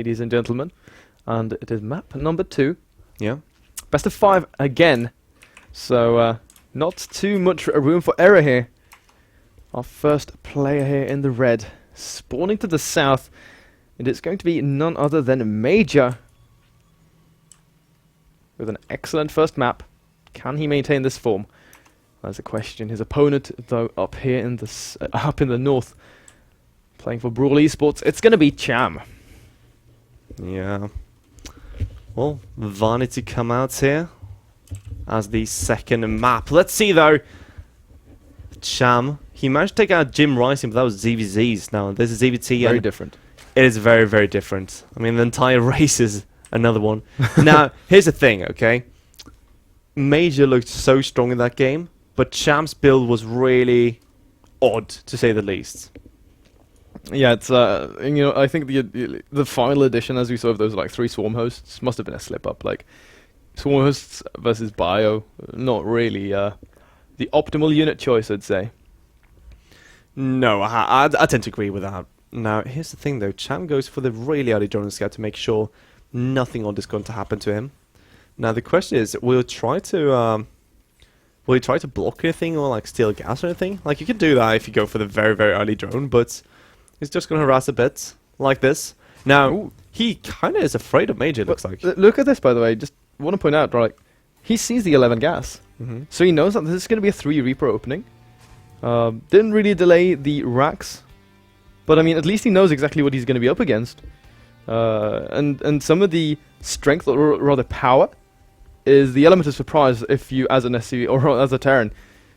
ladies and gentlemen. And it is map number 2. Yeah. Best of 5 again. So, not too much room for error here. Our first player here in the red, spawning to the south. And it's going to be none other than Major. With an excellent first map. Can he maintain this form? That's a question. His opponent, though, up here in the up in the north, playing for Brawl Esports, it's going to be Cham. Yeah. Well, Vanity come out here as the second map. Let's see though. Cham, he managed to take out Jim Rising, but that was ZVZ's. Now this is ZVT. Very different. It is very, very different. I mean, the entire race is another one. Now, here's the thing, okay? Major looked so strong in that game, but Cham's build was really odd, to say the least. Yeah, it's I think the final edition, as we saw of those like 3 swarm hosts, must have been a slip up. Like swarm hosts versus bio, not really the optimal unit choice, I'd say. No, I tend to agree with that. Now, here's the thing though, Cham goes for the really early drone scout to make sure nothing odd is going to happen to him. Now the question is, will he try to block anything or like steal gas or anything? Like you can do that if you go for the very, very early drone, but he's just going to harass a bit like this. Now, Ooh. he kind of is afraid of Major, it looks like. Look at this, by the way. Just want to point out, right? He sees the 11 gas, so he knows that this is going to be a 3 Reaper opening. Didn't really delay the racks, but I mean, at least he knows exactly what he's going to be up against. And some of the strength, or rather power, is the element of surprise if you, as an SC or as a Terran,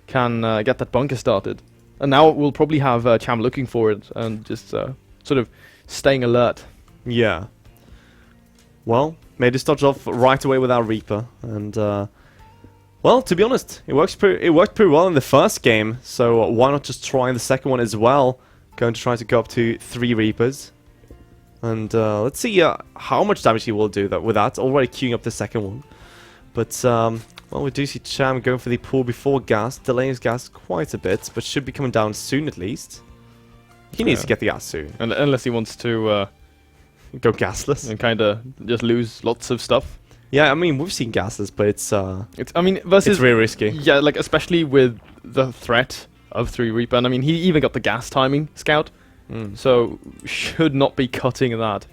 can get that bunker started. And now we'll probably have Cham looking for it and just sort of staying alert. Yeah. Well, Major starts off right away with our Reaper, and well, to be honest, it worked pretty well in the first game. So why not just try in the second one as well? Going to try to go up to 3 Reapers. And let's see how much damage he will do with that. Already queuing up the second one. But, well, we do see Cham going for the pull before gas. Delaying his gas quite a bit, but should be coming down soon at least. He needs to get the gas soon. Unless he wants to go gasless. And kind of just lose lots of stuff. Yeah, I mean, we've seen gasless, but it's I mean, versus... It's really risky. Yeah, like, especially with the threat of 3 Reaper. And I mean, he even got the gas timing scout. So, should not be cutting that.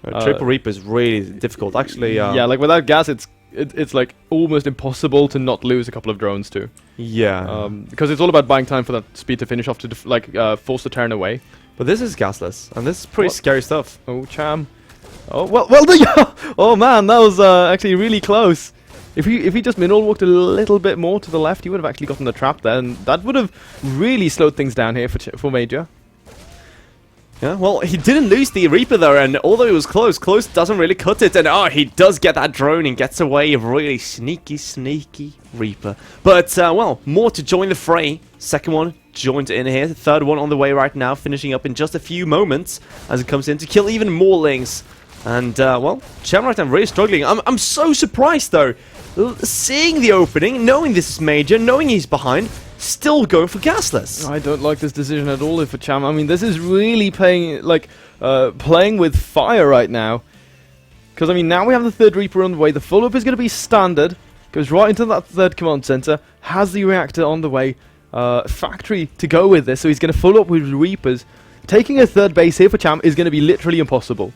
Triple Reaper is really difficult, actually. Yeah, like, without gas, it's like almost impossible to not lose a couple of drones too. Yeah. Because it's all about buying time for that speed to finish off to force the turn away. But this is gasless, and this is pretty scary stuff. Oh, Cham. Oh well. Oh man, that was actually really close. If he just mineral walked a little bit more to the left, he would have actually gotten the trap there, and that would have really slowed things down here for Major. Yeah, well, he didn't lose the Reaper though, and although it was close doesn't really cut it, and he does get that drone and gets away. A really sneaky Reaper. But, well, more to join the fray. Second one joined in here, the third one on the way right now, finishing up in just a few moments as it comes in to kill even more Lings. And, well, Cham right now really struggling. I'm so surprised though, seeing the opening, knowing this is Major, knowing he's behind, still going for gasless. I don't like this decision at all for Cham. I mean, this is really playing with fire right now. Because, I mean, now we have the 3rd Reaper on the way. The follow-up is going to be standard. Goes right into that 3rd command center. Has the reactor on the way. Factory to go with this. So he's going to follow up with Reapers. Taking a 3rd base here for Cham is going to be literally impossible.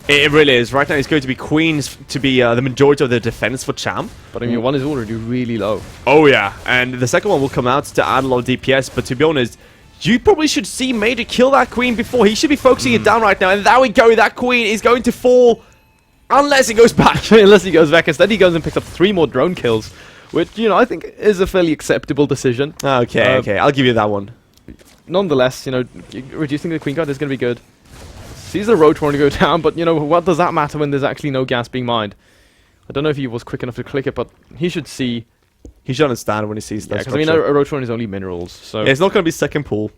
It really is. Right now it's going to be Queens to be the majority of the defense for Cham. But I mean, one is already really low. Oh yeah, and the second one will come out to add a lot of DPS, but to be honest, you probably should see Major kill that Queen before. He should be focusing it down right now, and there we go, that Queen is going to fall, unless he goes back. Unless he goes back. Instead he goes and picks up 3 more drone kills, which, you know, I think is a fairly acceptable decision. Okay, I'll give you that one. Nonetheless, you know, reducing the Queen guard is going to be good. Sees the Rotron to go down, but, you know, what does that matter when there's actually no gas being mined? I don't know if he was quick enough to click it, but he should see... He should understand when he sees that. Yeah, because, I mean, a Rotron is only minerals, so... Yeah, it's not going to be second pool.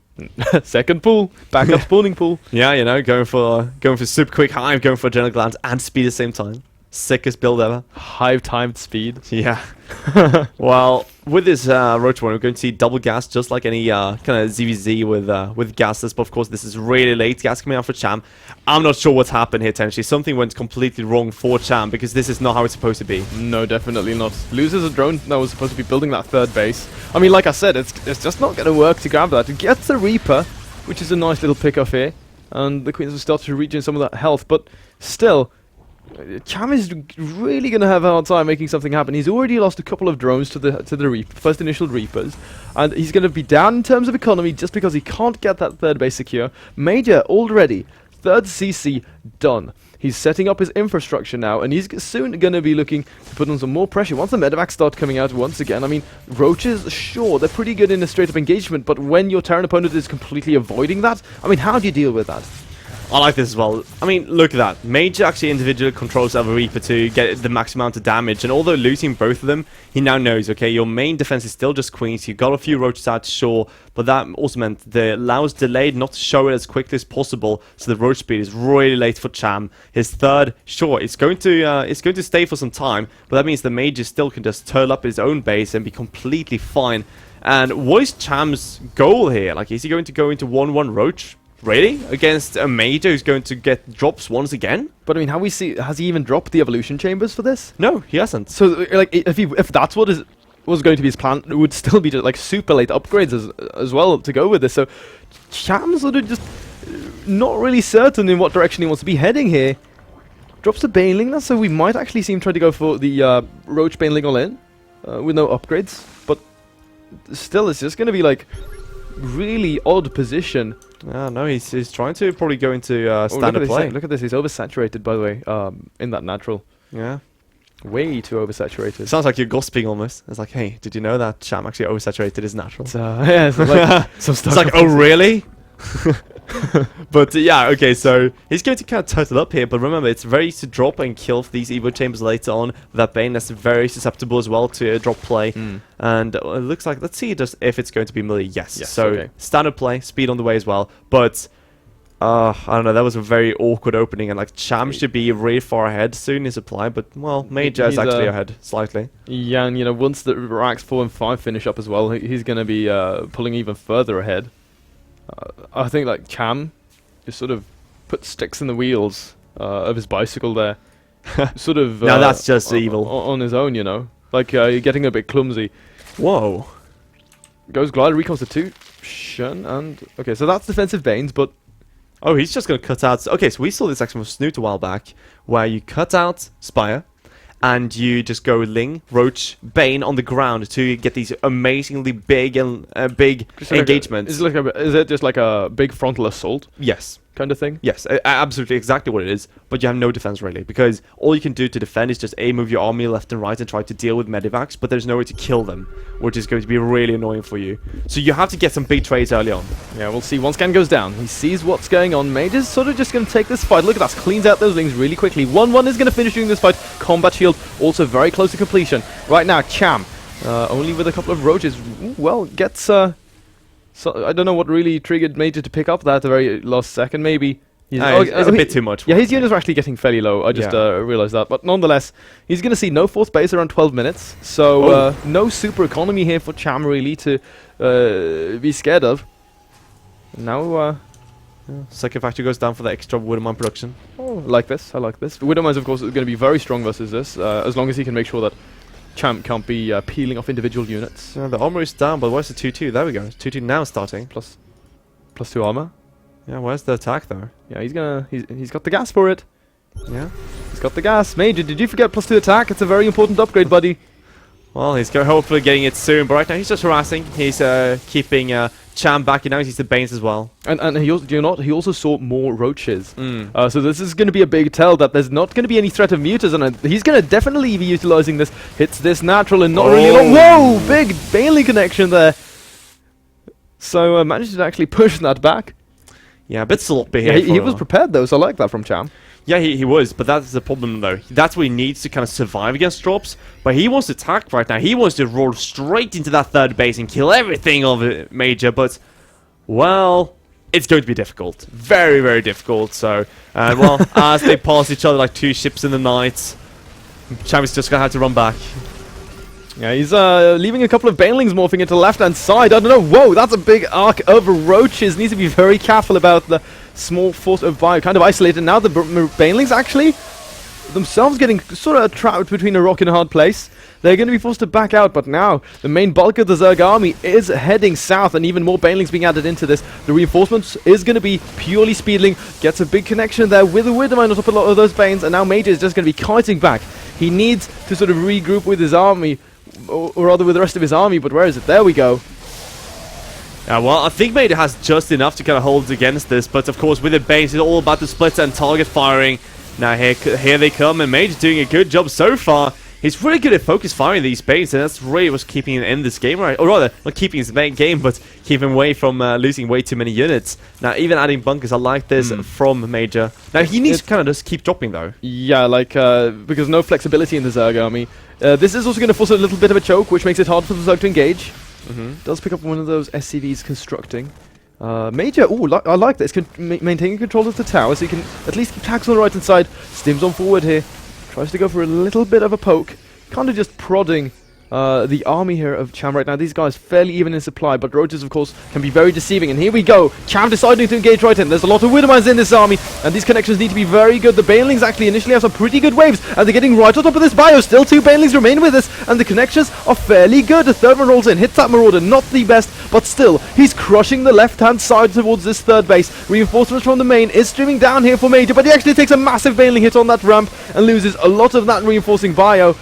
Second pool. Backup spawning pool. Yeah, you know, going for super quick hive, going for adrenal glands and speed at the same time. Sickest build ever. High timed speed. Yeah. Well, with this Roach one, we're going to see double gas, just like any kind of ZVZ with gases. But of course, this is really late gas coming out for Cham. I'm not sure what's happened here, potentially. Something went completely wrong for Cham, because this is not how it's supposed to be. No, definitely not. Loses a drone that was supposed to be building that third base. I mean, like I said, it's just not going to work to grab that. It gets the Reaper, which is a nice little pick-off here. And the Queens will start to regain some of that health. But still, Cham is really going to have a hard time making something happen. He's already lost a couple of drones to the Reaper, first initial Reapers, and he's going to be down in terms of economy just because he can't get that third base secure. Major already, third CC done. He's setting up his infrastructure now, and he's soon going to be looking to put on some more pressure once the medevacs start coming out once again. I mean, Roaches, sure, they're pretty good in a straight-up engagement, but when your Terran opponent is completely avoiding that, I mean, how do you deal with that? I like this as well. I mean, look at that. Major actually individually controls other Reaper to get the max amount of damage. And although losing both of them, he now knows, okay, your main defense is still just Queens. You got a few Roaches out, sure. But that also meant the Lau's delayed not to show it as quickly as possible. So the Roach speed is really late for Cham. His third, sure, it's going to stay for some time. But that means the Major still can just turn up his own base and be completely fine. And what is Cham's goal here? Like, is he going to go into 1-1 Roach? Really? Against a Major who's going to get drops once again? But I mean, has he even dropped the evolution chambers for this? No, he hasn't. So, like, if that's what was going to be his plan, it would still be like super late upgrades as well to go with this. So, Cham's sort of just not really certain in what direction he wants to be heading here. Drops the Baneling, so we might actually see him try to go for the Roach Baneling all in with no upgrades. But still, it's just going to be like really odd position. No, he's trying to probably go into standard play. Look at this, he's oversaturated, by the way, in that natural. Yeah. Way too oversaturated. Sounds like you're gossiping almost. It's like, hey, did you know that Cham actually oversaturated his natural? Yeah, it's like some stuff. It's like, oh, really? But yeah, okay, so he's going to kind of turtle up here, but remember, it's very easy to drop and kill these Evo Chambers later on. That Bane, that's very susceptible as well to drop play. And it looks like, let's see just if it's going to be melee. Yes. So okay. Standard play, speed on the way as well. But I don't know, that was a very awkward opening, and like Cham should be really far ahead soon in his supply, but well, Major is actually ahead slightly. Yeah, and you know, once the racks 4 and 5 finish up as well, he's going to be pulling even further ahead. I think like Cham just sort of put sticks in the wheels of his bicycle there. Sort of now that's just evil on his own, you know, like getting a bit clumsy. Whoa. Goes glider, reconstitution, and okay, so that's defensive Banes, but oh, he's just going to cut out. Okay, so we saw this actually from Snoot a while back, where you cut out Spire, and you just go Ling, Roach, Bane on the ground to get these amazingly big and big engagements. Is it just like a big frontal assault? Yes. Kind of thing? Yes, absolutely exactly what it is, but you have no defense really, because all you can do to defend is just move your army left and right and try to deal with medivacs, but there's no way to kill them, which is going to be really annoying for you. So you have to get some big trades early on. Yeah, we'll see. One scan goes down. He sees what's going on. Major's sort of just going to take this fight. Look at that. Cleans out those Lings really quickly. 1-1 is going to finish during this fight. Combat shield also very close to completion. Right now, Cham, only with a couple of Roaches, well, gets... So I don't know what really triggered Major to pick up that at the very last second, maybe. It's a bit too much. Yeah, his units are actually getting fairly low. I just realized that. But nonetheless, he's going to see no fourth base around 12 minutes. So no super economy here for Cham really to be scared of. Now... Second factory goes down for the extra Widowmine production. Oh, I like this. I like this. Widowmines, of course, is going to be very strong versus this, as long as he can make sure that Cham can't be peeling off individual units. Yeah, the armor is down, but where's the 2-2? There we go. 2-2 now starting. Plus 2 armor. Yeah, where's the attack though? Yeah, he's got the gas for it. Yeah. He's got the gas. Major, did you forget plus 2 attack? It's a very important upgrade, buddy. Well, he's hopefully getting it soon, but right now he's just harassing. He's keeping Cham back, and now he's the Banes as well. And he also, he also saw more Roaches. So this is going to be a big tell that there's not going to be any threat of mutas, and he's going to definitely be utilizing this. Hits this natural and not really long. Whoa! Big Bailey connection there. So managed to actually push that back. Yeah, a bit sloppy here. Yeah, he was prepared though, so I like that from Cham. Yeah, he was, but that's the problem though. That's what he needs to kind of survive against drops. But he wants to attack right now. He wants to roll straight into that third base and kill everything of it, Major. But, well, it's going to be difficult. Very, very difficult. So, well, as they pass each other like two ships in the night, Cham is just gonna have to run back. Yeah, he's leaving a couple of Banelings morphing into the left-hand side. I don't know. Whoa, that's a big arc of roaches. Needs to be very careful about the small force of bio. Kind of isolated now. The Banelings actually themselves getting sort of trapped between a rock and a hard place. They're going to be forced to back out, but now the main bulk of the Zerg army is heading south, and even more Banelings being added into this. The reinforcements is going to be purely Speedling. Gets a big connection there with the Widowmine on top of a lot of those Banes, and now Major is just going to be kiting back. He needs to sort of regroup with his army, or rather with the rest of his army, but where is it? There we go. Well, I think Major has just enough to kind of hold against this, but of course with the Banes, it's all about the splits and target firing. Now here they come, and Major's doing a good job so far. He's really good at focus firing these Banes, and that's really what's keeping him in this game, right? Or rather, not keeping his main game, but keeping him away from losing way too many units. Now, even adding bunkers, I like this from Major. Now, he needs to kind of just keep dropping, though. Yeah, like, because no flexibility in the Zerg army. This is also going to force a little bit of a choke, which makes it hard for the Zerg to engage. Does pick up one of those SCVs constructing. Major, I like this. Maintaining control of the tower, so you can at least keep tags on the right-hand side. Stims on forward here. Tries to go for a little bit of a poke. Kind of just prodding the army here of Cham right now. These guys fairly even in supply, but roaches, of course, can be very deceiving. And here we go. Cham deciding to engage right in. There's a lot of Widowmines in this army, and these connections need to be very good. The Banelings actually initially have some pretty good waves, and they're getting right on top of this bio. Still 2 Banelings remain with us, and the connections are fairly good. The third one rolls in, hits that Marauder. Not the best, but still, he's crushing the left-hand side towards this third base. Reinforcements from the main is streaming down here for Major, but he actually takes a massive Baneling hit on that ramp and loses a lot of that reinforcing bio.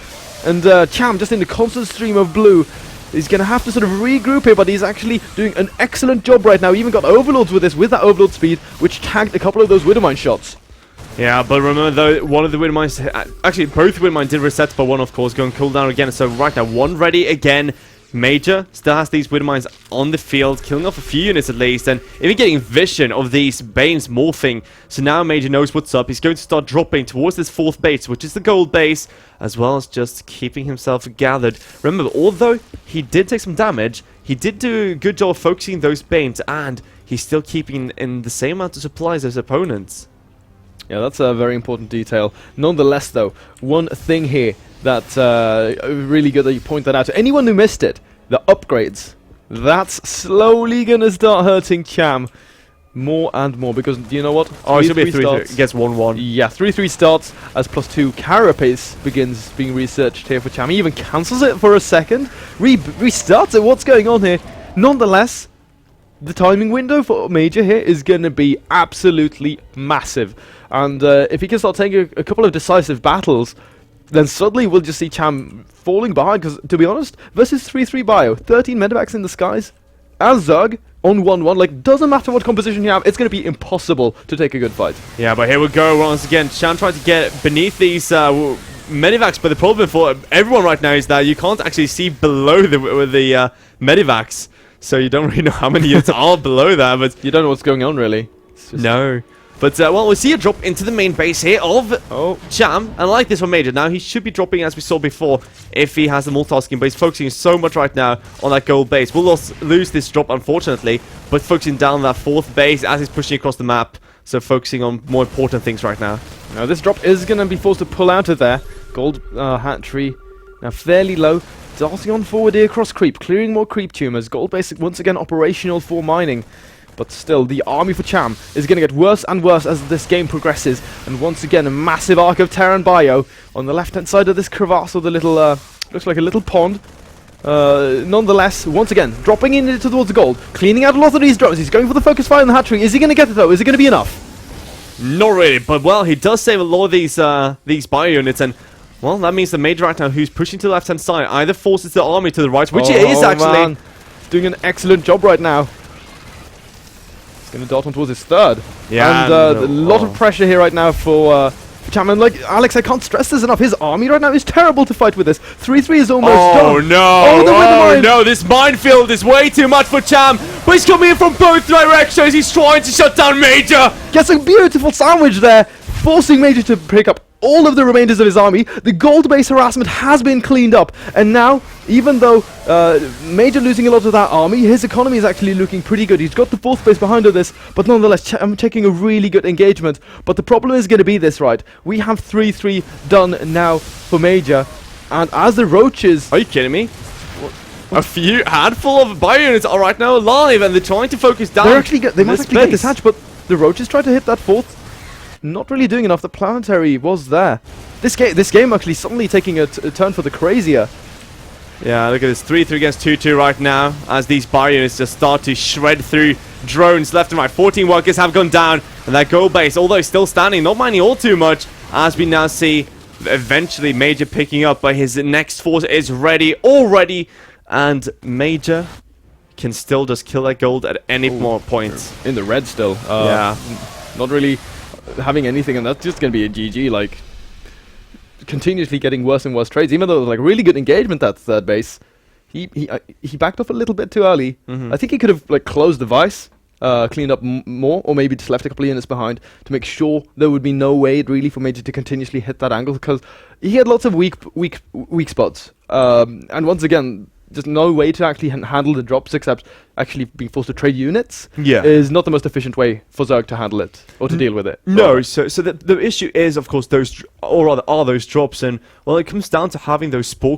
And Cham, just in the constant stream of blue, is going to have to sort of regroup here, but he's actually doing an excellent job right now. He even got Overlords with this, with that Overlord speed, which tagged a couple of those Widowmine shots. Yeah, but remember though, one of the Widowmines, actually both Widowmine did reset, but one of course going cooldown again. So right now, one ready again. Major still has these Widowmines on the field, killing off a few units at least, and even getting vision of these Banes morphing. So now Major knows what's up. He's going to start dropping towards this fourth base, which is the gold base, as well as just keeping himself gathered. Remember, although he did take some damage, he did do a good job of focusing those Banes, and he's still keeping in the same amount of supplies as opponents. Yeah, that's a very important detail. Nonetheless, though, one thing here that's really good that you point that out to anyone who missed it, the upgrades. That's slowly going to start hurting Cham more and more, because do you know what? Oh, it's going to be 3-3. It gets 1-1. Yeah, 3-3 starts as +2 carapace begins being researched here for Cham. He even cancels it for a second, restarts it. What's going on here? Nonetheless, the timing window for Major here is going to be absolutely massive. And if he can start taking a couple of decisive battles, then suddenly we'll just see Cham falling behind, because, to be honest, versus 3-3 bio, 13 medevacs in the skies, as Zerg, on 1-1, like, doesn't matter what composition you have, it's going to be impossible to take a good fight. Yeah, but here we go once again. Cham trying to get beneath these medevacs, but the problem for everyone right now is that you can't actually see below the medevacs, so you don't really know how many units are below that, but you don't know what's going on, really. No. But, well, we see a drop into the main base here of Cham. And I like this one, Major. Now, he should be dropping, as we saw before, if he has the multitasking, but he's focusing so much right now on that gold base. We'll lose this drop, unfortunately, but focusing down that fourth base as he's pushing across the map. So, focusing on more important things right now. Now, this drop is going to be forced to pull out of there. Gold hat tree, now fairly low. Darting on forward here across creep, clearing more creep tumors. Gold base once again operational for mining. But still, the army for Cham is going to get worse and worse as this game progresses. And once again, a massive arc of Terran bio on the left-hand side of this crevasse, or the little, looks like a little pond. Nonetheless, once again, dropping in towards the gold, cleaning out a lot of these drops. He's going for the focus fire on the hat tree. Is he going to get it, though? Is it going to be enough? Not really, but, well, he does save a lot of these bio units, and, well, that means the Major right now, who's pushing to the left-hand side, either forces the army to the right, which it is, actually. Man. Doing an excellent job right now. Going to dart on towards his third. Yeah, and a lot of pressure here right now for Cham. And like, Alex, I can't stress this enough. His army right now is terrible to fight with this. 3-3 is almost done. Oh no! Oh no! This minefield is way too much for Cham. But he's coming in from both directions. He's trying to shut down Major. Gets a beautiful sandwich there, forcing Major to pick up all of the remainders of his army. The gold base harassment has been cleaned up, and now, even though Major losing a lot of that army, his economy is actually looking pretty good. He's got the 4th base behind all this, but nonetheless, I'm taking a really good engagement. But the problem is going to be this, right? We have 3-3 done now for Major, and as the roaches... Are you kidding me? A few handful of bio units are right now alive, and they're trying to focus down. They must actually get this hatch, but the roaches try to hit that 4th. Not really doing enough. The planetary was there. This game actually suddenly taking a turn for the crazier. Yeah, look at this 3-3 against 2-2 right now, as these bio units just start to shred through drones left and right. 14 workers have gone down, and that gold base, although still standing, not mining all too much, as we now see eventually Major picking up, but his next force is ready already. And Major can still just kill that gold at any more points. In the red still. Yeah. Not really having anything, and that's just going to be a GG. Like, continuously getting worse and worse trades. Even though it was like really good engagement at 3rd base, he backed off a little bit too early. I think he could have like closed the vice, cleaned up more, or maybe just left a couple of units behind to make sure there would be no way really for Major to continuously hit that angle, because he had lots of weak spots. And once again, just no way to actually handle the drops except actually being forced to trade units. Yeah, is not the most efficient way for Zerg to handle it or to deal with it. No, so the issue is, of course, those, or rather, are those drops, and well, it comes down to having those spore